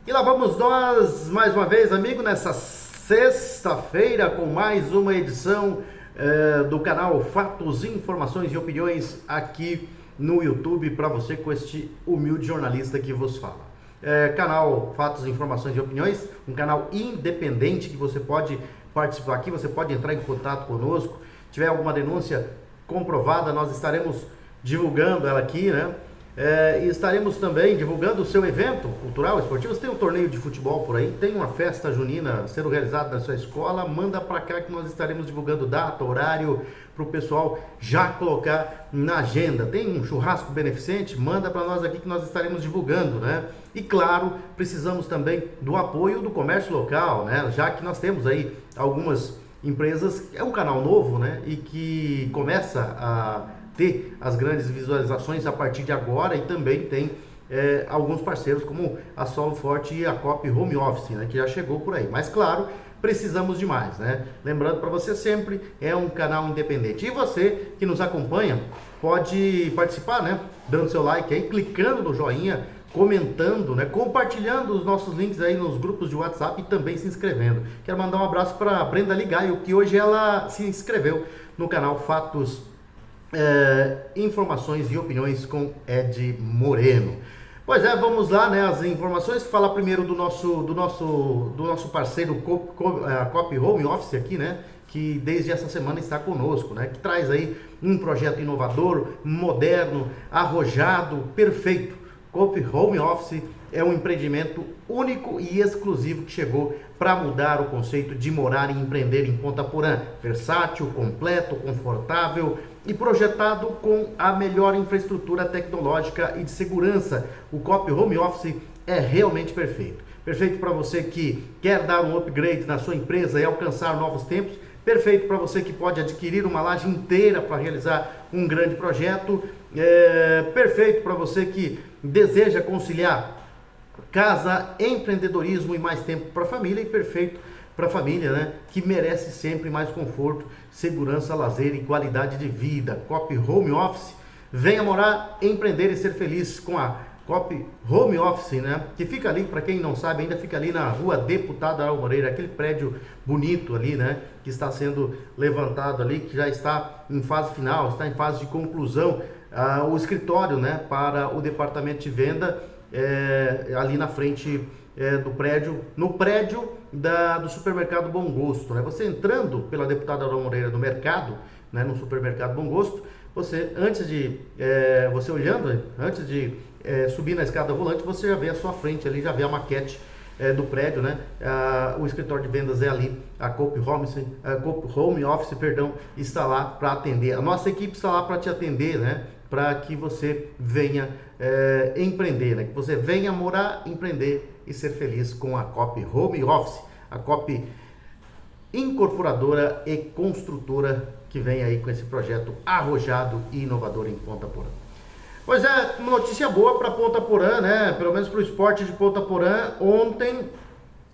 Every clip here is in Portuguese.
E lá vamos nós, mais uma vez, amigo, nessa sexta-feira com mais uma edição do canal Fatos, Informações e Opiniões aqui no YouTube para você com este humilde jornalista que vos fala. Canal Fatos, Informações e Opiniões, um canal independente que você pode participar aqui, você pode entrar em contato conosco, tiver alguma denúncia comprovada, nós estaremos divulgando ela aqui, né? E estaremos também divulgando o seu evento cultural, esportivo. Você tem um torneio de futebol por aí, tem uma festa junina sendo realizada na sua escola, manda para cá que nós estaremos divulgando data, horário, para o pessoal já colocar na agenda. Tem um churrasco beneficente, manda para nós aqui que nós estaremos divulgando, né? E claro, precisamos também do apoio do comércio local, né? Já que nós temos aí algumas empresas, é um canal novo, né? E que começa a ter as grandes visualizações a partir de agora, e também tem alguns parceiros como a Solo Forte e a Cop Home Office, né, que já chegou por aí. Mas claro, precisamos de mais, né? Lembrando para você sempre, é um canal independente. E você que nos acompanha pode participar, né? Dando seu like aí, clicando no joinha, comentando, né? Compartilhando os nossos links aí nos grupos de WhatsApp e também se inscrevendo. Quero mandar um abraço para a Brenda Ligaio, que hoje ela se inscreveu no canal Fatos, Informações e Opiniões com Ed Moreno. Pois é, vamos lá, né? As informações. Falar primeiro do nosso parceiro Cop Home Office aqui, né? Que desde essa semana está conosco, né? Que traz aí um projeto inovador, moderno, arrojado, perfeito. Cop Home Office é um empreendimento único e exclusivo que chegou para mudar o conceito de morar e empreender em Ponta Porã. Versátil, completo, confortável e projetado com a melhor infraestrutura tecnológica e de segurança. O Cop Home Office é realmente perfeito. Perfeito para você que quer dar um upgrade na sua empresa e alcançar novos tempos. Perfeito para você que pode adquirir uma laje inteira para realizar um grande projeto. Perfeito para você que deseja conciliar casa, empreendedorismo e mais tempo para a família. E perfeito para a família, né, que merece sempre mais conforto, segurança, lazer e qualidade de vida. Cop Home Office, venha morar, empreender e ser feliz com a Cop Home Office, né, que fica ali, para quem não sabe, ainda fica ali na rua Deputada Araújo Moreira, aquele prédio bonito ali, né, que está sendo levantado ali, que já está em fase final, está em fase de conclusão, o escritório, né, para o departamento de venda, ali na frente do prédio, no prédio do supermercado Bom Gosto, né? Você entrando pela Deputada Araújo Moreira no mercado, né, no supermercado Bom Gosto, você você olhando, antes de subir na escada rolante, você já vê à sua frente ali, já vê a maquete do prédio, né? O escritório de vendas é ali, a Cop Home Office, perdão, está lá para atender. A nossa equipe está lá para te atender, né? Para que você venha empreender, né? Que você venha morar, empreender e ser feliz com a Cop Home Office, a Cop incorporadora e construtora que vem aí com esse projeto arrojado e inovador em Ponta Porã. Pois é, uma notícia boa para Ponta Porã, né? Pelo menos para o esporte de Ponta Porã. Ontem,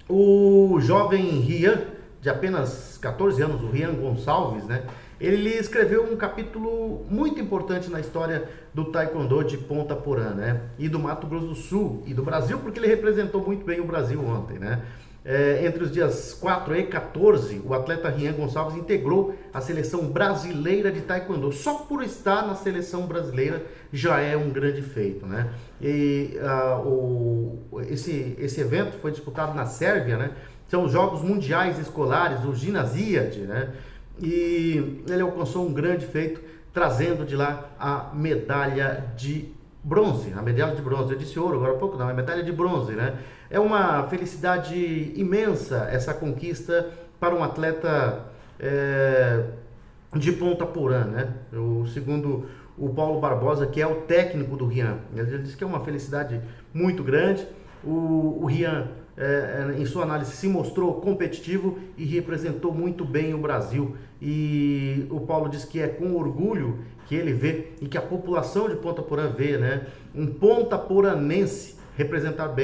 o jovem Rian, de apenas 14 anos, o Rian Gonçalves, né? Ele escreveu um capítulo muito importante na história do Taekwondo de Ponta Porã, né? E do Mato Grosso do Sul e do Brasil, porque ele representou muito bem o Brasil ontem, né? Entre os dias 4 e 14, o atleta Rian Gonçalves integrou a seleção brasileira de Taekwondo. Só por estar na seleção brasileira já é um grande feito, né? E esse evento foi disputado na Sérvia, né? São os Jogos Mundiais Escolares, o Ginasiad, né? E ele alcançou um grande feito, trazendo de lá a medalha de bronze. A medalha de bronze, eu disse ouro agora há pouco, não, é medalha de bronze, né? É uma felicidade imensa essa conquista para um atleta de Ponta Porã, né? Segundo o Paulo Barbosa, que é o técnico do Rian, ele disse que é uma felicidade muito grande. O Rian, em sua análise, se mostrou competitivo e representou muito bem o Brasil. E o Paulo diz que é com orgulho que ele vê e que a população de Ponta Porã vê, né? Um ponta poranense representar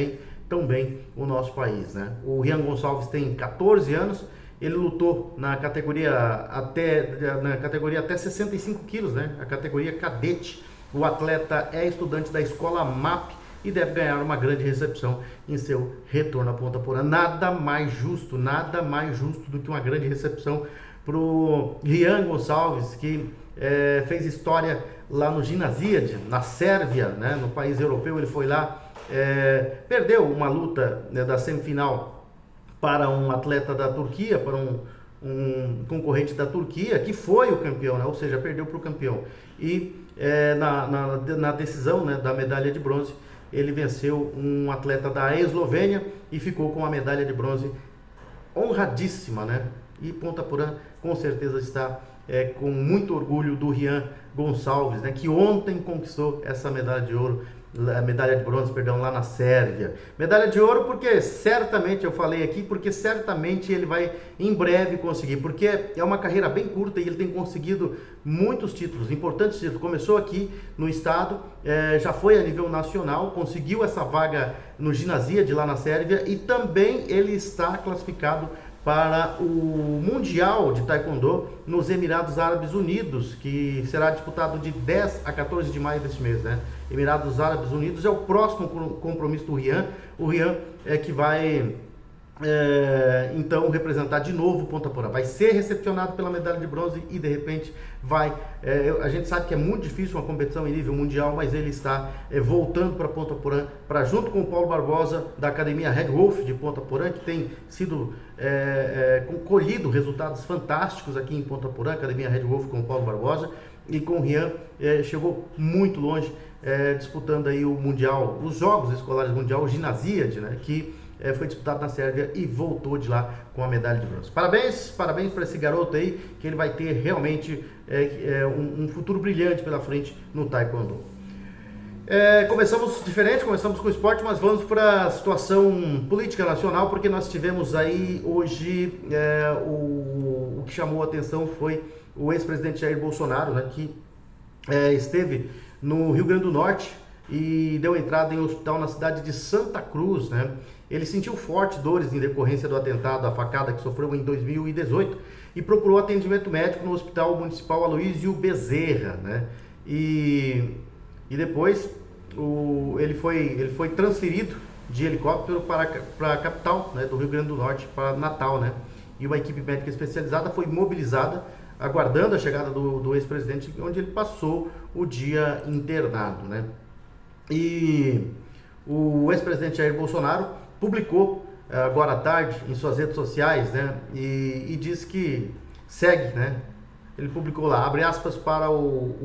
tão bem o nosso país, né? O Rian Gonçalves tem 14 anos, ele lutou na categoria até 65 quilos, né? A categoria cadete. O atleta é estudante da escola MAP e deve ganhar uma grande recepção em seu retorno a Ponta Porã. Nada mais justo do que uma grande recepção para o Rian Gonçalves, que fez história lá no Ginasíade, na Sérvia, né, no país europeu. Ele foi lá, perdeu uma luta, né, da semifinal para um atleta da Turquia, para um concorrente da Turquia, que foi o campeão, né, ou seja, perdeu para o campeão. E na decisão, né, da medalha de bronze, ele venceu um atleta da Eslovênia e ficou com a medalha de bronze honradíssima, né? E Ponta Porã com certeza está com muito orgulho do Rian Gonçalves, né, que ontem conquistou essa medalha de ouro, a medalha de bronze, perdão, lá na Sérvia. Medalha de ouro porque certamente, eu falei aqui, porque certamente ele vai em breve conseguir, porque é uma carreira bem curta e ele tem conseguido muitos títulos, importantes títulos. Começou aqui no estado, já foi a nível nacional, conseguiu essa vaga no Ginasíade lá na Sérvia e também ele está classificado para o Mundial de Taekwondo nos Emirados Árabes Unidos, que será disputado de 10 a 14 de maio deste mês, né? Emirados Árabes Unidos é o próximo compromisso do Rian. O Rian que vai então representar de novo Ponta Porã. Vai ser recepcionado pela medalha de bronze e de repente vai... a gente sabe que é muito difícil uma competição em nível mundial, mas ele está voltando para Ponta Porã, para junto com o Paulo Barbosa, da Academia Red Wolf de Ponta Porã, que tem sido colhido resultados fantásticos aqui em Ponta Porã, Academia Red Wolf com o Paulo Barbosa, e com o Rian chegou muito longe, disputando aí o Mundial, os Jogos Escolares Mundial, o Ginasíade, né, que foi disputado na Sérvia e voltou de lá com a medalha de bronze. Parabéns para esse garoto aí, que ele vai ter realmente um futuro brilhante pela frente no Taekwondo. Começamos diferente, começamos com o esporte, mas vamos para a situação política nacional, porque nós tivemos aí hoje, o que chamou a atenção foi o ex-presidente Jair Bolsonaro, né, que esteve no Rio Grande do Norte e deu entrada em um hospital na cidade de Santa Cruz, né? Ele sentiu fortes dores em decorrência do atentado à facada que sofreu em 2018 e procurou atendimento médico no Hospital Municipal Aloysio Bezerra, né? E depois ele foi transferido de helicóptero para a capital, né, do Rio Grande do Norte, para Natal, né? E uma equipe médica especializada foi mobilizada, aguardando a chegada do ex-presidente, onde ele passou o dia internado, né? E o ex-presidente Jair Bolsonaro publicou agora à tarde em suas redes sociais, né, e diz que segue, né? Ele publicou lá, abre aspas para o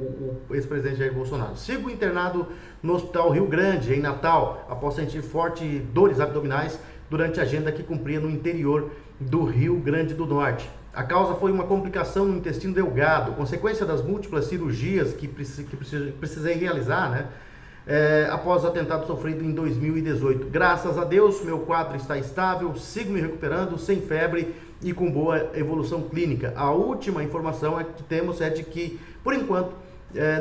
ex-presidente Jair Bolsonaro: sigo internado no Hospital Rio Grande, em Natal, após sentir fortes dores abdominais durante a agenda que cumpria no interior do Rio Grande do Norte. A causa foi uma complicação no intestino delgado, consequência das múltiplas cirurgias que precisei realizar, né? Após o atentado sofrido em 2018. Graças a Deus, meu quadro está estável, sigo me recuperando, sem febre e com boa evolução clínica. A última informação que temos é de que, por enquanto,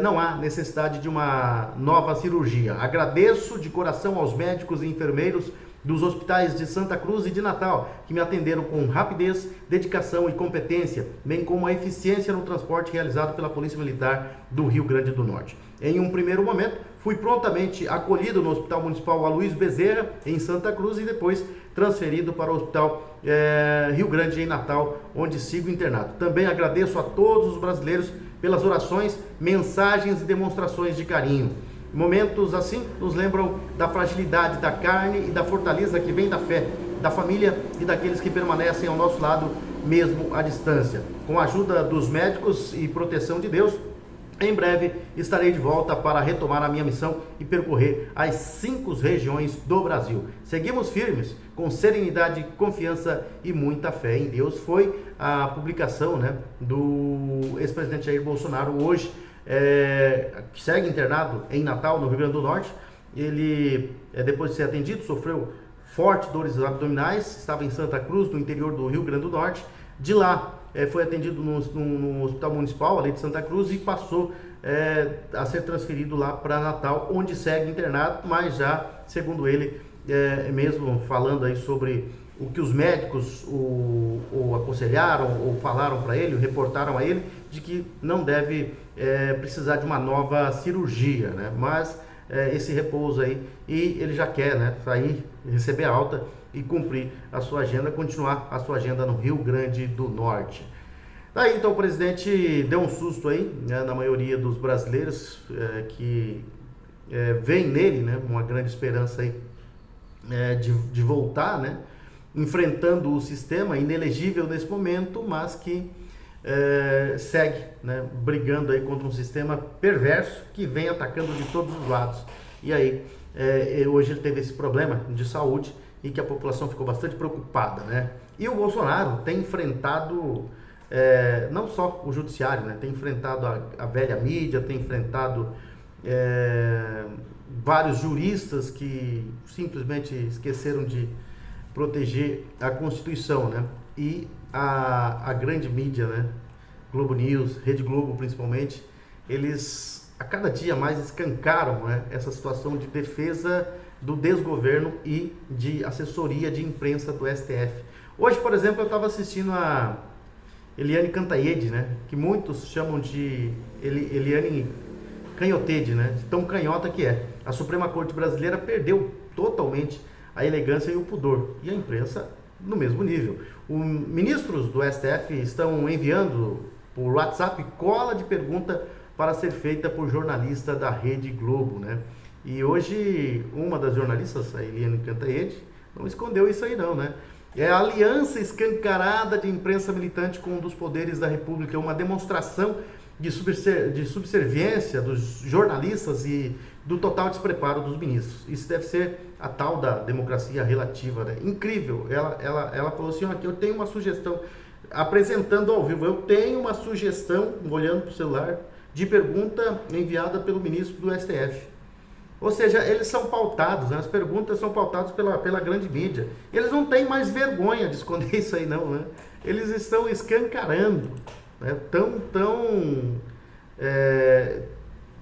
não há necessidade de uma nova cirurgia. Agradeço de coração aos médicos e enfermeiros dos hospitais de Santa Cruz e de Natal, que me atenderam com rapidez, dedicação e competência, bem como a eficiência no transporte realizado pela Polícia Militar do Rio Grande do Norte. Em um primeiro momento, fui prontamente acolhido no Hospital Municipal Aloysio Bezerra, em Santa Cruz, e depois transferido para o Hospital Rio Grande, em Natal, onde sigo internado. Também agradeço a todos os brasileiros pelas orações, mensagens e demonstrações de carinho. Momentos assim nos lembram da fragilidade da carne e da fortaleza que vem da fé, da família e daqueles que permanecem ao nosso lado, mesmo à distância. Com a ajuda dos médicos e proteção de Deus, em breve estarei de volta para retomar a minha missão e percorrer as 5 regiões do Brasil. Seguimos firmes, com serenidade, confiança e muita fé em Deus. Foi a publicação, né, do ex-presidente Jair Bolsonaro hoje, que segue internado em Natal, no Rio Grande do Norte. Ele, depois de ser atendido, sofreu fortes dores abdominais, estava em Santa Cruz, no interior do Rio Grande do Norte. De lá, foi atendido no Hospital Municipal, ali de Santa Cruz, e passou a ser transferido lá para Natal, onde segue internado, mas já, segundo ele, mesmo falando aí sobre o que os médicos o aconselharam ou falaram para ele, reportaram a ele, de que não deve precisar de uma nova cirurgia, né? Mas esse repouso aí, e ele já quer, né, sair, receber a alta e cumprir a sua agenda, continuar a sua agenda no Rio Grande do Norte. Daí então o presidente deu um susto aí, né, na maioria dos brasileiros que veem nele, né, uma grande esperança aí de voltar, né, enfrentando o sistema inelegível nesse momento, mas que segue, né, brigando aí contra um sistema perverso que vem atacando de todos os lados. E aí hoje ele teve esse problema de saúde e que a população ficou bastante preocupada, né? E o Bolsonaro tem enfrentado não só o judiciário, né? Tem enfrentado a velha mídia, tem enfrentado vários juristas que simplesmente esqueceram de proteger a Constituição, né? E a grande mídia, né? Globo News, Rede Globo principalmente, eles a cada dia mais escancaram, né, essa situação de defesa do desgoverno e de assessoria de imprensa do STF. Hoje, por exemplo, eu estava assistindo a Eliane Cantanhede, né, que muitos chamam de Eliane Canhotede, né, de tão canhota que é. A Suprema Corte Brasileira perdeu totalmente a elegância e o pudor, e a imprensa no mesmo nível. Os ministros do STF estão enviando por WhatsApp cola de pergunta para ser feita por jornalista da Rede Globo, né? E hoje uma das jornalistas, a Eliane Cantanhede, não escondeu isso aí não, né? É a aliança escancarada de imprensa militante com um dos poderes da República, uma demonstração de subserviência dos jornalistas e do total despreparo dos ministros. Isso deve ser a tal da democracia relativa, né? Incrível. Ela falou assim, aqui eu tenho uma sugestão, apresentando ao vivo, eu tenho uma sugestão, olhando para o celular, de pergunta enviada pelo ministro do STF. Ou seja, eles são pautados, né? As perguntas são pautadas pela grande mídia. Eles não têm mais vergonha de esconder isso aí não, né? Eles estão escancarando, né?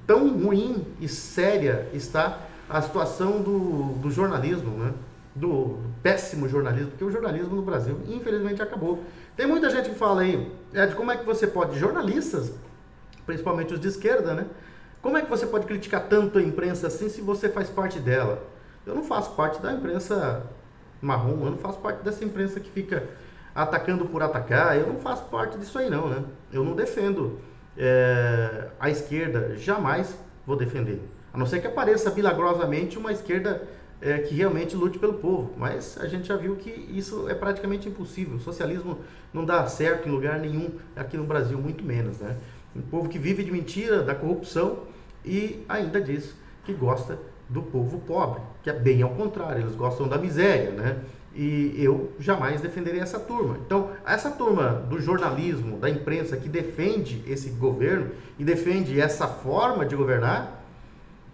Tão ruim e séria está a situação do jornalismo, né? Do péssimo jornalismo, porque o jornalismo no Brasil, infelizmente, acabou. Tem muita gente que fala aí, de como é que você pode, jornalistas, principalmente os de esquerda, né? Como é que você pode criticar tanto a imprensa assim se você faz parte dela? Eu não faço parte da imprensa marrom, eu não faço parte dessa imprensa que fica atacando por atacar, eu não faço parte disso aí não, né? Eu não defendo a esquerda, jamais vou defender. A não ser que apareça milagrosamente uma esquerda que realmente lute pelo povo, mas a gente já viu que isso é praticamente impossível. O socialismo não dá certo em lugar nenhum aqui no Brasil, muito menos, né? Um povo que vive de mentira, da corrupção e ainda diz que gosta do povo pobre, que é bem ao contrário, eles gostam da miséria, né? E eu jamais defenderei essa turma. Então, essa turma do jornalismo, da imprensa que defende esse governo e defende essa forma de governar,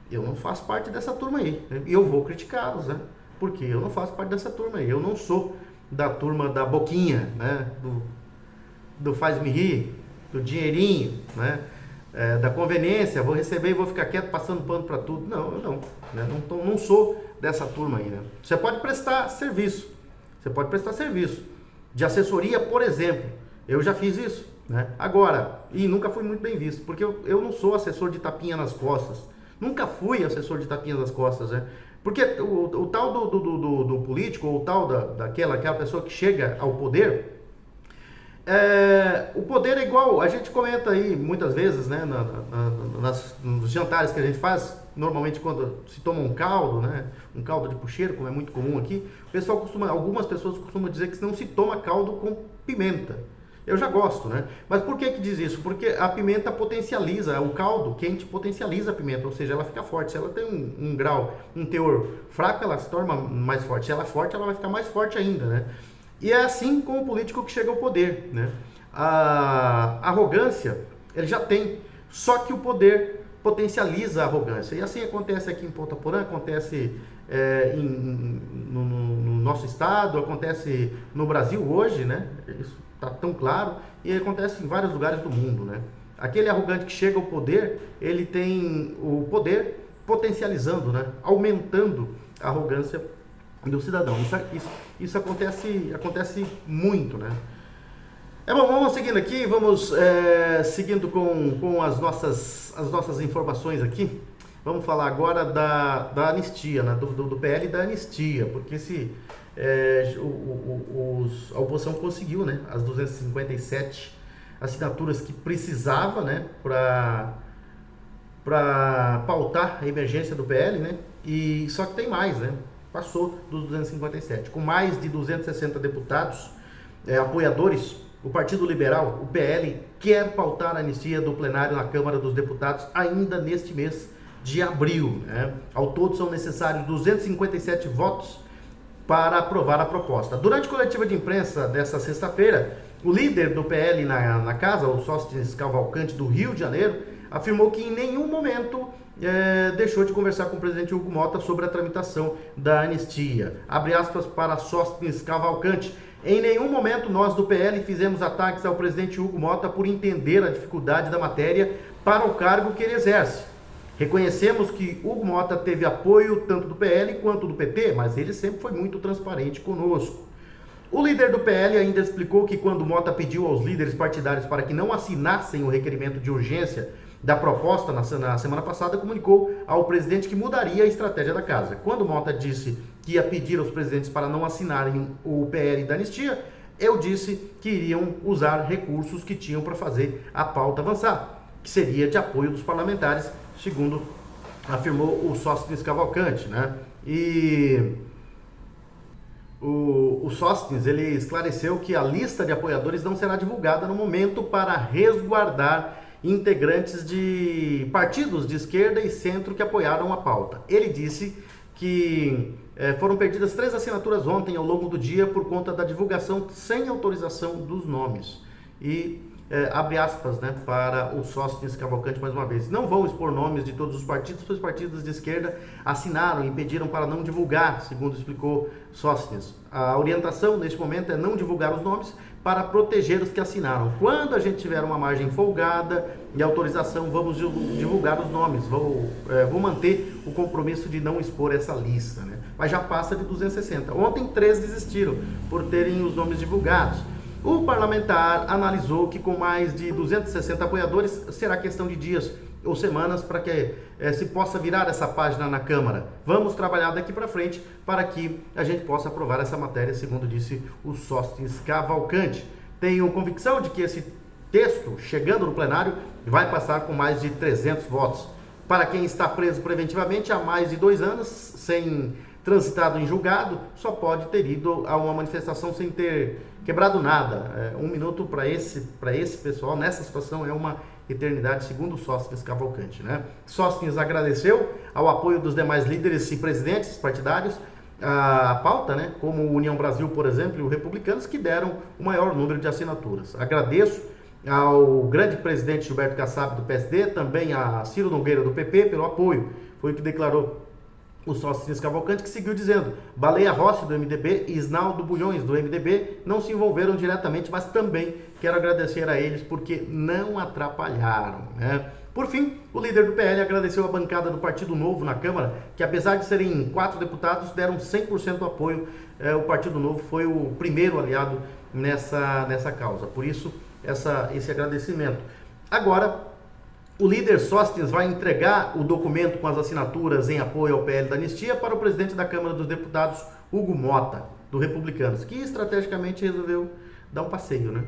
eu não faço parte dessa turma aí, né? E eu vou criticá-los, né? Porque eu não faço parte dessa turma aí. Eu não sou da turma da boquinha, né? Do faz-me rir, do dinheirinho, né? Da conveniência, vou receber e vou ficar quieto passando pano para tudo. Não, eu não, né? Não sou dessa turma aí, né? Você pode prestar serviço. Você pode prestar serviço de assessoria, por exemplo. Eu já fiz isso, né? Agora, e nunca fui muito bem visto, porque eu não sou assessor de tapinha nas costas. Nunca fui assessor de tapinha nas costas, né? Porque o tal do político, ou o tal daquela pessoa que chega ao poder, o poder é igual, a gente comenta aí muitas vezes, né, nos jantares que a gente faz, normalmente quando se toma um caldo, né, um caldo de pucheiro, como é muito comum aqui, algumas pessoas costumam dizer que não se toma caldo com pimenta. Eu já gosto, né? Mas por que diz isso? Porque a pimenta potencializa, o caldo quente potencializa a pimenta, ou seja, ela fica forte. Se ela tem um grau, um teor fraco, ela se torna mais forte. Se ela é forte, ela vai ficar mais forte ainda, né? E é assim com o político que chega ao poder, né? A arrogância, ele já tem, só que o poder potencializa a arrogância. E assim acontece aqui em Ponta Porã, acontece no nosso estado, acontece no Brasil hoje, né? Isso está tão claro, e acontece em vários lugares do mundo, né? Aquele arrogante que chega ao poder, ele tem o poder potencializando, né? Aumentando a arrogância do cidadão. Isso acontece muito, né? Bom, vamos seguindo aqui, vamos seguindo com as nossas informações aqui. Vamos falar agora da anistia, né? do PL da anistia, porque a oposição conseguiu, né? As 257 assinaturas que precisava, né? Para pautar a emergência do PL, né? E só que tem mais, né? Passou dos 257, com mais de 260 deputados apoiadores. O Partido Liberal, o PL, quer pautar a anistia do plenário na Câmara dos Deputados ainda neste mês de abril, né? Ao todo são necessários 257 votos para aprovar a proposta. Durante a coletiva de imprensa dessa sexta-feira, o líder do PL na casa, o Sóstenes Cavalcante, do Rio de Janeiro, afirmou que em nenhum momento deixou de conversar com o presidente Hugo Motta sobre a tramitação da anistia. Abre aspas para Sóstenes Cavalcante. Em nenhum momento nós do PL fizemos ataques ao presidente Hugo Motta por entender a dificuldade da matéria para o cargo que ele exerce. Reconhecemos que Hugo Motta teve apoio tanto do PL quanto do PT, mas ele sempre foi muito transparente conosco. O líder do PL ainda explicou que quando Motta pediu aos líderes partidários para que não assinassem o requerimento de urgência da proposta na semana passada, comunicou ao presidente que mudaria a estratégia da casa. Quando Motta disse que ia pedir aos presidentes para não assinarem o PL da anistia, eu disse que iriam usar recursos que tinham para fazer a pauta avançar, que seria de apoio dos parlamentares, segundo afirmou o Sóstenes Cavalcante, né? E o Sóstenes, ele esclareceu que a lista de apoiadores não será divulgada no momento para resguardar integrantes de partidos de esquerda e centro que apoiaram a pauta. Ele disse que foram perdidas 3 assinaturas ontem ao longo do dia por conta da divulgação sem autorização dos nomes. E abre aspas, né, para o Sóstenes Cavalcante mais uma vez. Não vão expor nomes de todos os partidos, pois os partidos de esquerda assinaram e pediram para não divulgar, segundo explicou Sóstenes. A orientação neste momento é não divulgar os nomes para proteger os que assinaram. Quando a gente tiver uma margem folgada e autorização, vamos divulgar os nomes. Vou manter o compromisso de não expor essa lista, né? Mas já passa de 260. Ontem 3 desistiram por terem os nomes divulgados. O parlamentar analisou que com mais de 260 apoiadores será questão de dias ou semanas para que se possa virar essa página na Câmara. Vamos trabalhar daqui para frente para que a gente possa aprovar essa matéria, segundo disse o Sóstenes Cavalcante. Tenho convicção de que esse texto, chegando no plenário, vai passar com mais de 300 votos. Para quem está preso preventivamente há mais de 2 anos, sem transitado em julgado, só pode ter ido a uma manifestação sem ter quebrado nada. 1 minuto para esse pessoal, nessa situação, é uma eternidade, segundo o Sóstenes Cavalcante, né? Sóstenes agradeceu ao apoio dos demais líderes e presidentes partidários a pauta, né? Como o União Brasil, por exemplo, e o Republicanos, que deram o maior número de assinaturas. Agradeço ao grande presidente Gilberto Kassab do PSD, também a Ciro Nogueira do PP pelo apoio. Foi o que declarou o Sóstenes Cavalcante, que seguiu dizendo: Baleia Rossi do MDB e Isnaldo Bulhões do MDB não se envolveram diretamente, mas também quero agradecer a eles porque não atrapalharam, né? Por fim, o líder do PL agradeceu a bancada do Partido Novo na Câmara, que apesar de serem 4 deputados, deram 100% apoio. O Partido Novo foi o primeiro aliado nessa causa, por isso esse agradecimento. Agora, o líder Sóstenes vai entregar o documento com as assinaturas em apoio ao PL da anistia para o presidente da Câmara dos Deputados, Hugo Motta, do Republicanos, que estrategicamente resolveu dar um passeio, né?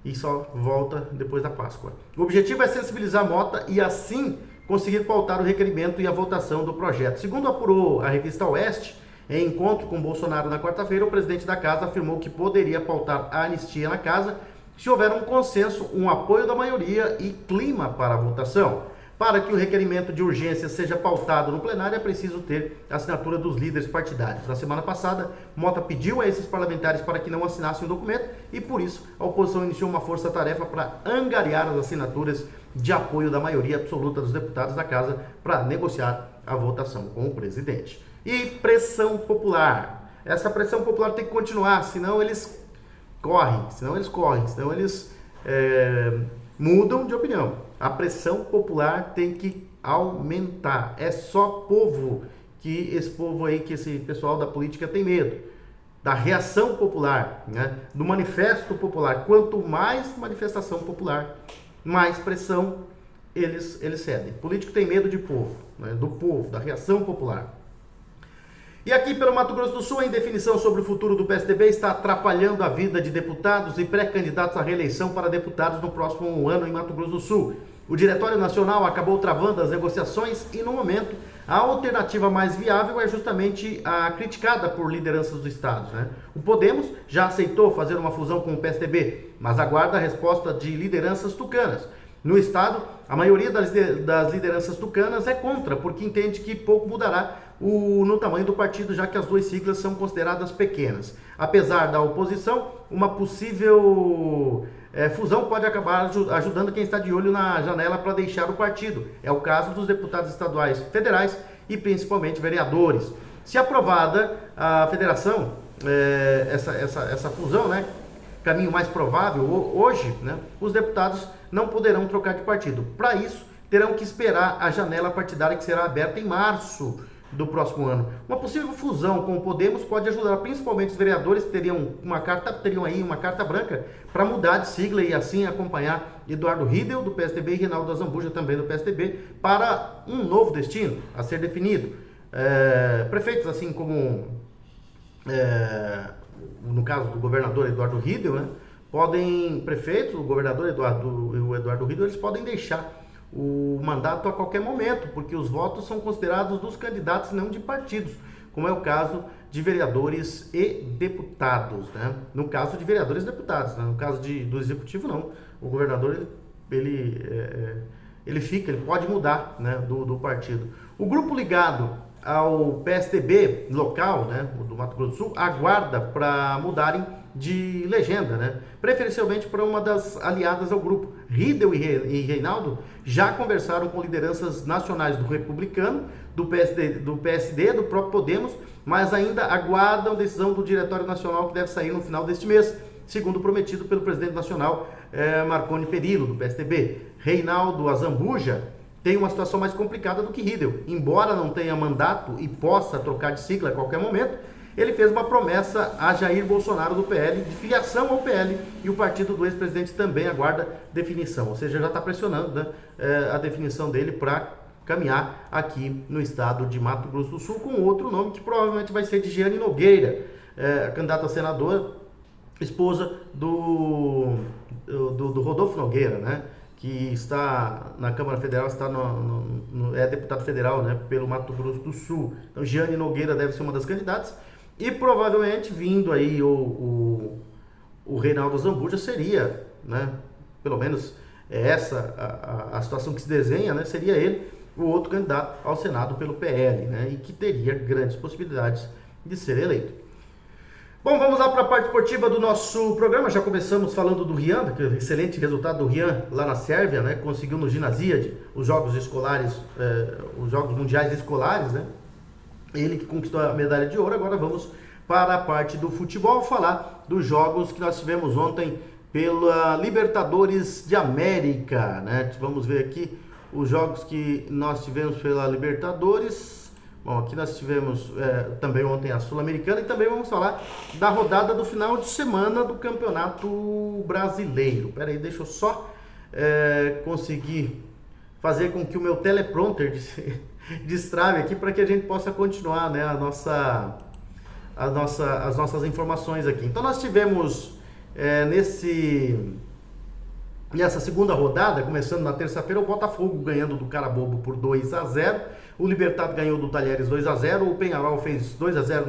E só volta depois da Páscoa. O objetivo é sensibilizar Motta e assim conseguir pautar o requerimento e a votação do projeto. Segundo apurou a revista Oeste, em encontro com Bolsonaro na quarta-feira, o presidente da casa afirmou que poderia pautar a anistia na casa se houver um consenso, um apoio da maioria e clima para a votação. Para que o requerimento de urgência seja pautado no plenário, é preciso ter a assinatura dos líderes partidários. Na semana passada, Motta pediu a esses parlamentares para que não assinassem o documento e, por isso, a oposição iniciou uma força-tarefa para angariar as assinaturas de apoio da maioria absoluta dos deputados da casa para negociar a votação com o presidente. E pressão popular. Essa pressão popular tem que continuar, senão eles correm, senão eles mudam de opinião. A pressão popular tem que aumentar. É só esse povo aí, que esse pessoal da política tem medo. Da reação popular, né? Do manifesto popular. Quanto mais manifestação popular, mais pressão eles cedem. Político tem medo de povo, né? Do povo, da reação popular. E aqui pelo Mato Grosso do Sul, a indefinição sobre o futuro do PSDB está atrapalhando a vida de deputados e pré-candidatos à reeleição para deputados no próximo ano em Mato Grosso do Sul. O Diretório Nacional acabou travando as negociações e, no momento, a alternativa mais viável é justamente a criticada por lideranças do Estado, né? O Podemos já aceitou fazer uma fusão com o PSDB, mas aguarda a resposta de lideranças tucanas. No Estado, a maioria das lideranças tucanas é contra, porque entende que pouco mudará no tamanho do partido, já que as duas siglas são consideradas pequenas. Apesar da oposição, uma possível fusão pode acabar ajudando quem está de olho na janela para deixar o partido. É o caso dos deputados estaduais, federais e principalmente vereadores. Se aprovada a federação, essa fusão, né, caminho mais provável, hoje, né, os deputados não poderão trocar de partido. Para isso, terão que esperar a janela partidária que será aberta em março do próximo ano. Uma possível fusão com o Podemos pode ajudar principalmente os vereadores que teriam aí uma carta branca para mudar de sigla e assim acompanhar Eduardo Riedel do PSDB e Reinaldo Azambuja também do PSDB para um novo destino a ser definido. Prefeitos assim como no caso do governador Eduardo Riedel, né, o governador Eduardo Riedel, eles podem deixar o mandato a qualquer momento, porque os votos são considerados dos candidatos, não de partidos, como é o caso de vereadores e deputados, né? No caso de vereadores e deputados, né? No caso do executivo, não. O governador, ele pode mudar, né, do partido. O grupo ligado ao PSDB local, né, do Mato Grosso do Sul, aguarda para mudarem de legenda, né? Preferencialmente para uma das aliadas ao grupo. Riedel e Reinaldo já conversaram com lideranças nacionais do Republicano, do PSD, do próprio Podemos, mas ainda aguardam decisão do Diretório Nacional que deve sair no final deste mês, segundo prometido pelo presidente nacional Marconi Perillo, do PSDB. Reinaldo Azambuja tem uma situação mais complicada do que Riedel. Embora não tenha mandato e possa trocar de sigla a qualquer momento, ele fez uma promessa a Jair Bolsonaro do PL, de filiação ao PL, e o partido do ex-presidente também aguarda definição, ou seja, já está pressionando, né, a definição dele para caminhar aqui no estado de Mato Grosso do Sul, com outro nome que provavelmente vai ser de Jeane Nogueira, a candidata a senadora, esposa do Rodolfo Nogueira, né, que está na Câmara Federal, é deputado federal, né, pelo Mato Grosso do Sul. Então, Jeane Nogueira deve ser uma das candidatas. E provavelmente vindo aí o Reinaldo Azambuja seria, né, pelo menos essa a situação que se desenha, né, seria ele o outro candidato ao Senado pelo PL, né, e que teria grandes possibilidades de ser eleito. Bom, vamos lá para a parte esportiva do nosso programa. Já começamos falando do Rian, que é o excelente resultado do Rian lá na Sérvia, né, conseguiu no Ginasíade os Jogos Escolares, os Jogos Mundiais Escolares, né. Ele que conquistou a medalha de ouro. Agora vamos para a parte do futebol, falar dos jogos que nós tivemos ontem pela Libertadores de América, né? Vamos ver aqui os jogos que nós tivemos pela Libertadores. Bom, aqui nós tivemos também ontem a Sul-Americana e também vamos falar da rodada do final de semana do Campeonato Brasileiro. Pera aí, deixa eu só conseguir fazer com que o meu teleprompter destrave aqui para que a gente possa continuar, né, as nossas informações aqui. Então nós tivemos nessa segunda rodada, começando na terça-feira, o Botafogo ganhando do Carabobo por 2-0, o Libertad ganhou do Talheres 2-0, o Peñarol fez 2-0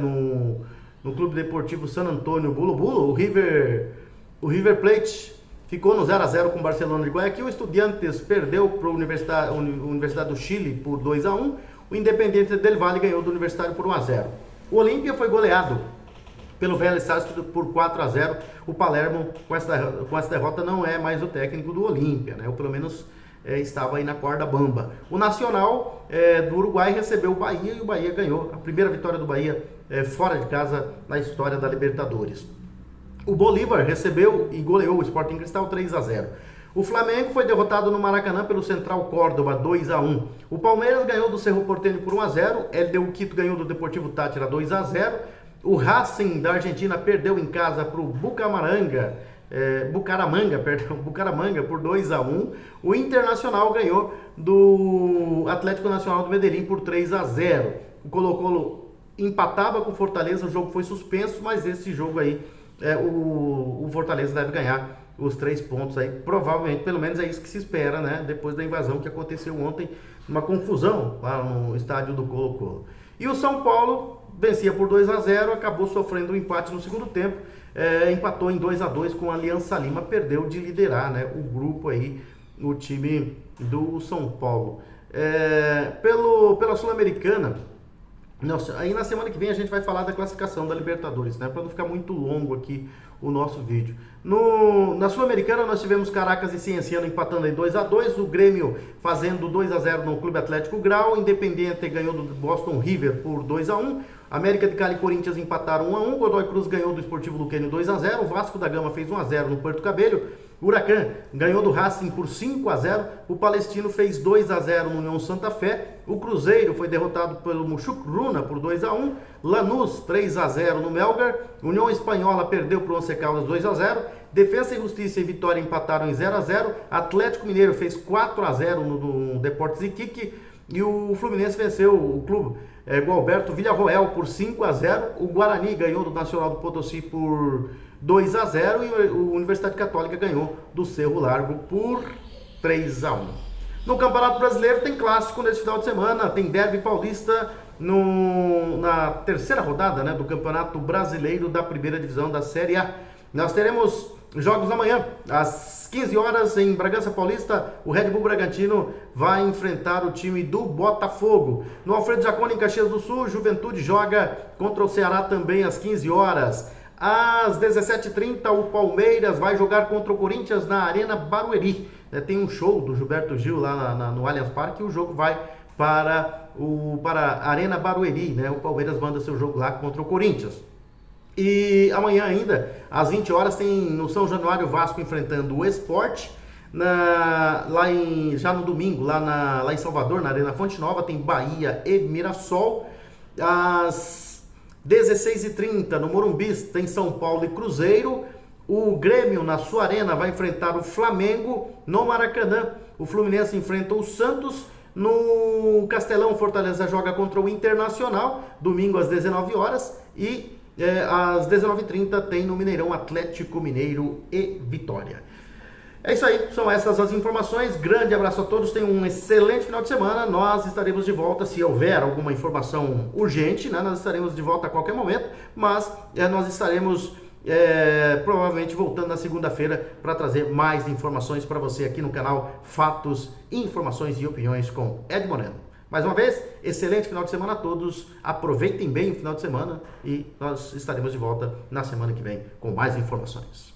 no Clube Deportivo San Antonio Bulo Bulo, o River Plate ficou no 0-0 com o Barcelona de Guayaquil, o Estudiantes perdeu para a Universidade do Chile por 2-1, o Independiente del Valle ganhou do Universitário por 1-0. O Olímpia foi goleado pelo Vélez Sarsfield por 4-0. O Palermo, com essa derrota, não é mais o técnico do Olímpia, né? Ou pelo menos estava aí na corda bamba. O Nacional do Uruguai recebeu o Bahia e o Bahia ganhou. A primeira vitória do Bahia fora de casa na história da Libertadores. O Bolívar recebeu e goleou o Sporting Cristal 3-0. O Flamengo foi derrotado no Maracanã pelo Central Córdoba 2-1. O Palmeiras ganhou do Cerro Porteño por 1-0. LDU Quito ganhou do Deportivo Táchira 2-0. O Racing da Argentina perdeu em casa para o Bucaramanga Bucaramanga por 2-1. O Internacional ganhou do Atlético Nacional do Medellín por 3-0. O Colo-Colo empatava com o Fortaleza, o jogo foi suspenso, mas esse jogo aí, o Fortaleza deve ganhar os 3 pontos aí, provavelmente, pelo menos é isso que se espera, né? Depois da invasão que aconteceu ontem, uma confusão lá no estádio do Colo-Colo. E o São Paulo vencia por 2-0, acabou sofrendo um empate no segundo tempo, empatou em 2-2 com a Aliança Lima, perdeu de liderar, né, o grupo aí, o time do São Paulo. Pela Sul-Americana, aí na semana que vem a gente vai falar da classificação da Libertadores, né? Para não ficar muito longo aqui o nosso vídeo. Na Sul-Americana nós tivemos Caracas e Cienciano empatando em 2-2, o Grêmio fazendo 2-0 no Clube Atlético Grau, Independiente ganhou do Boston River por 2-1, América de Cali e Corinthians empataram 1-1, Godoy Cruz ganhou do Esportivo Luquenho 2-0, o Vasco da Gama fez 1-0 no Porto Cabello, Huracan ganhou do Racing por 5-0, o Palestino fez 2-0 no União Santa Fé, o Cruzeiro foi derrotado pelo Muxucruna por 2-1, Lanús 3-0 no Melgar, União Espanhola perdeu para o Once Caldas 2-0, Defensa e Justiça e Vitória empataram em 0-0, Atlético Mineiro fez 4-0 no Deportes Iquique, e o Fluminense venceu o clube Gualberto Villarroel por 5-0, o Guarani ganhou do Nacional do Potosí por 2-0 e o Universidade Católica ganhou do Cerro Largo por 3-1. No Campeonato Brasileiro tem clássico nesse final de semana, tem derby paulista na terceira rodada, né, do Campeonato Brasileiro da Primeira Divisão da Série A. Nós teremos jogos amanhã, às 15 horas em Bragança Paulista, o Red Bull Bragantino vai enfrentar o time do Botafogo. No Alfredo Jaconi, em Caxias do Sul, Juventude joga contra o Ceará também às 15 horas. Às 17h30, o Palmeiras vai jogar contra o Corinthians na Arena Barueri. Tem um show do Gilberto Gil lá no Allianz Parque e o jogo vai para a Arena Barueri, né? O Palmeiras manda seu jogo lá contra o Corinthians. E amanhã ainda, às 20 horas, tem no São Januário o Vasco enfrentando o Sport. Já no domingo, lá em Salvador, na Arena Fonte Nova, tem Bahia e Mirassol. Às 16h30, no Morumbi, tem São Paulo e Cruzeiro. O Grêmio, na sua arena, vai enfrentar o Flamengo. No Maracanã, o Fluminense enfrenta o Santos. No Castelão, Fortaleza joga contra o Internacional, domingo às 19 horas. E às 19h30 tem no Mineirão Atlético Mineiro e Vitória. É isso aí, são essas as informações. Grande abraço a todos, tenham um excelente final de semana. Nós estaremos de volta, se houver alguma informação urgente, né? Nós estaremos de volta a qualquer momento, mas nós estaremos provavelmente voltando na segunda-feira para trazer mais informações para você aqui no canal Fatos, Informações e Opiniões com Ed Moreno. Mais uma vez, excelente final de semana a todos, aproveitem bem o final de semana e nós estaremos de volta na semana que vem com mais informações.